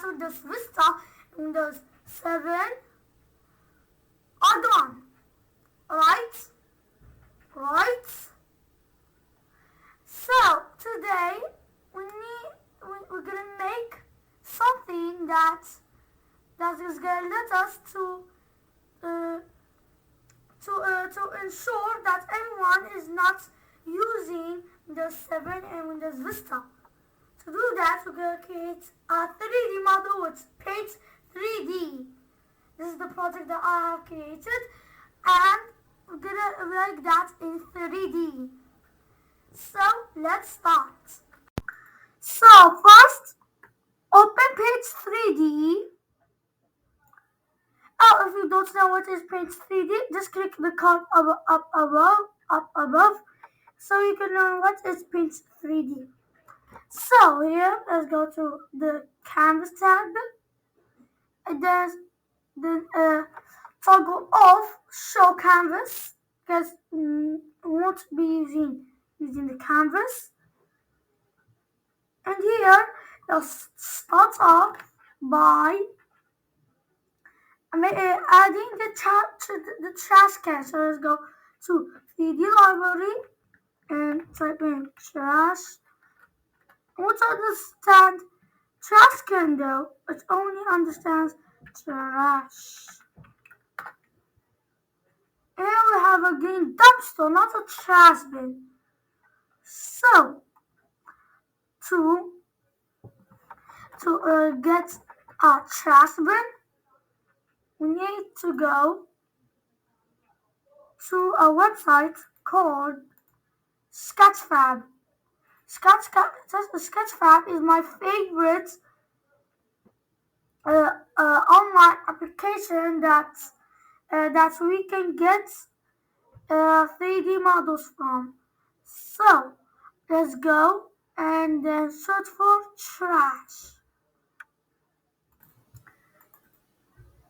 Windows Vista, Windows 7 are gone. Right? Right? So today we're gonna make something that is gonna let us to ensure that everyone is not using Windows 7 and Windows Vista. To do that, we're gonna create a 3D model with Paint 3D. This is the project that I have created, and we're gonna make that in 3D. So let's start. So first, open Paint 3D. Oh, if you don't know what is Paint 3D, just click the card up above, so you can learn what is Paint 3D. So here, let's go to the Canvas tab, and then toggle off Show Canvas, because we won't be using the canvas. And here, let's start off by adding the trash can. So let's go to 3D library and type in trash. What's understand trash can though? It only understands trash. Here we have a green dumpster, not a trash bin. So to get a trash bin, we need to go to a website called Sketchfab. Sketchfab is my favorite online application that we can get 3D models from. So let's go and then search for trash.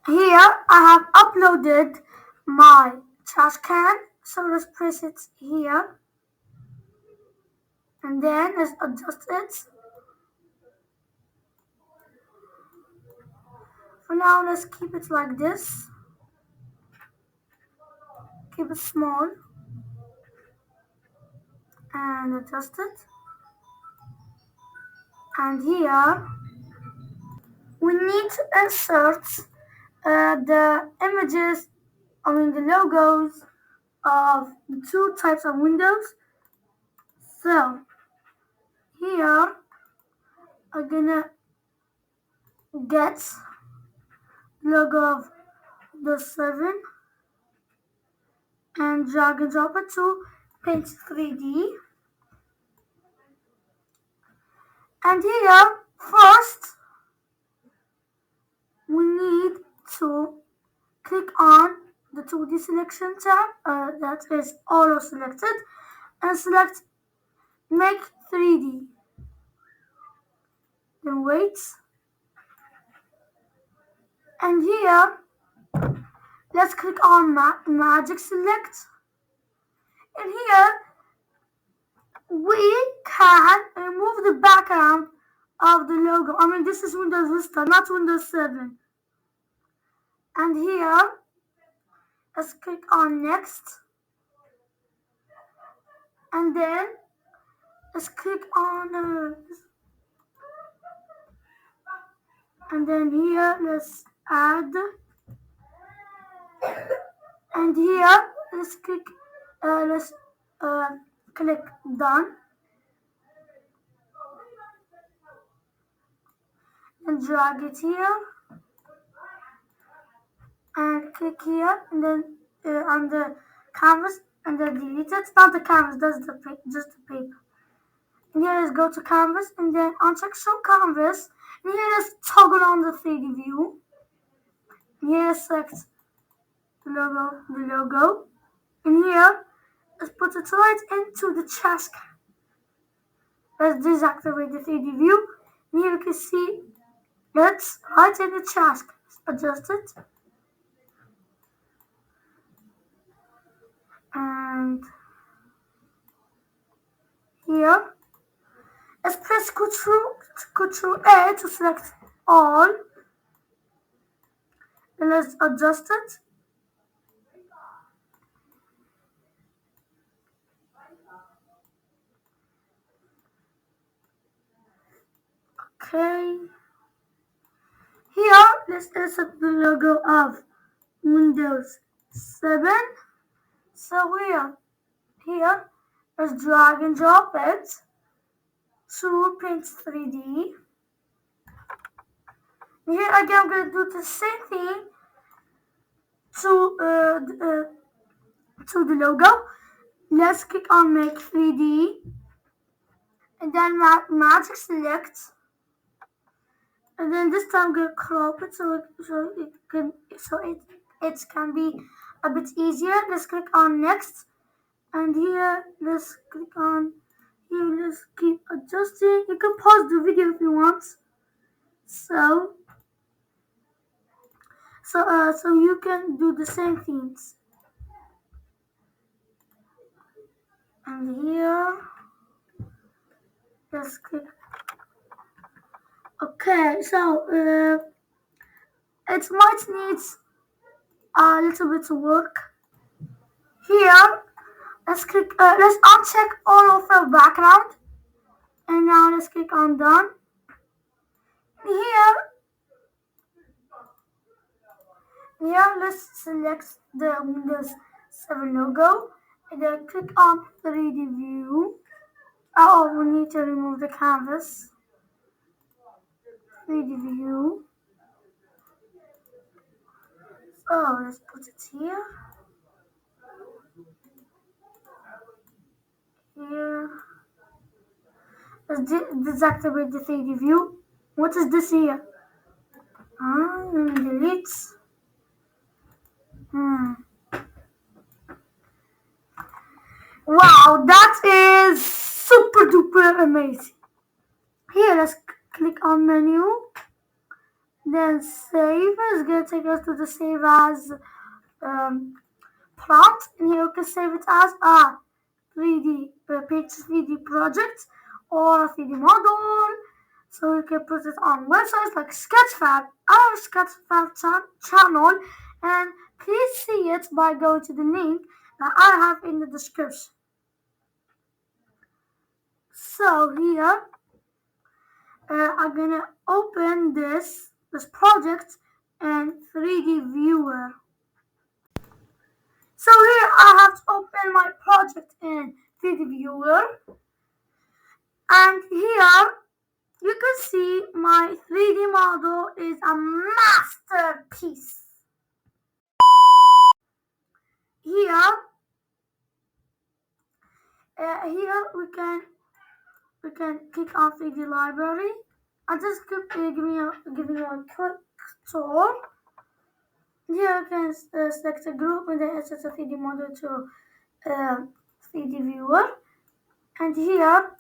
Here I have uploaded my trash can, so let's press it here, and then let's adjust it. For now, let's keep it like this. Keep it small and adjust it. And here we need to insert the images, the logos of the two types of windows. So here I'm gonna get logo of the 7 and drag and drop it to Paint 3D. And here first we need to click on the 2D selection tab that is auto selected, and select Make 3D. Then wait. And here, let's click on Magic Select. And here, we can remove the background of the logo. This is Windows Vista, not Windows 7. And here, let's click on Next. And then, let's click on and then here let's add, and here let's click click done and drag it here and click here, and then on the canvas, and then delete it. Not the canvas, that's just the paper. And here let's go to canvas, and then uncheck show canvas, and here let's toggle on the 3D view. And here select the logo, and here let's put it right into the trash can. Let's deactivate the 3D view, and here you can see it's right in the trash can. Adjust it, and here let's press Ctrl A to select all. And let's adjust it. Okay. Here, let's insert the logo of Windows 7. So here, let's drag and drop it to Print 3D. Here again, I'm going to do the same thing to the logo. Let's click on Make 3D, and then Magic Select, and then this time I'm going to crop it so it can be a bit easier. Let's click on Next, and here let's click on here. Let's keep adjusting. You can pause the video if you want. So you can do the same things. And here, let's click. Okay, so it might need a little bit of work. Here, let's click. Let's uncheck all of the background, and now let's click on Done. Here, let's select the Windows 7 logo, and then click on 3D View. Oh, we need to remove the canvas. 3D View. Oh, let's put it here. Here. Let's deactivate the 3D view. What is this here? Delete. Wow, that is super duper amazing. Here, let's click on menu. Then save. It's going to take us to the save as prompt. And here you can save it as a 3D page 3D project or a 3D model. So you can put it on websites like Sketchfab, our Sketchfab channel, and please see it by going to the link that I have in the description. So here, I'm gonna open this project in 3D viewer. So here I have to open my project in 3D viewer, and here you can see my 3D model is a masterpiece. Here we can click on 3D library. I just giving you a quick tour. Here you can select a group and then insert a 3D model to 3D viewer. And here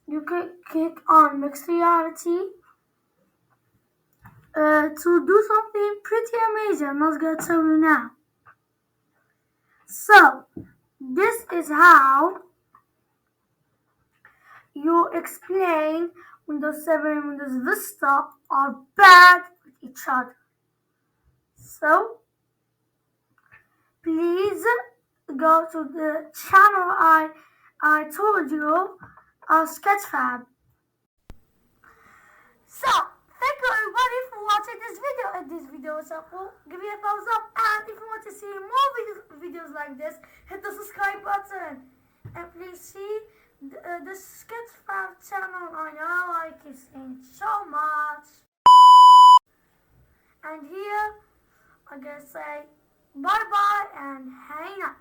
you can click on mixed reality to do something pretty amazing. I'm not gonna tell you now. So this is how you explain Windows 7 and Windows Vista are bad with each other. So please go to the channel I told you of Sketchfab. So thank you everybody for watching this video. If this video was helpful, give me a thumbs up, and if you want to see more videos like this, hit the subscribe button, and please see the Sketchfab channel. I know I keep saying so much. And here I'm gonna say bye bye and hang up.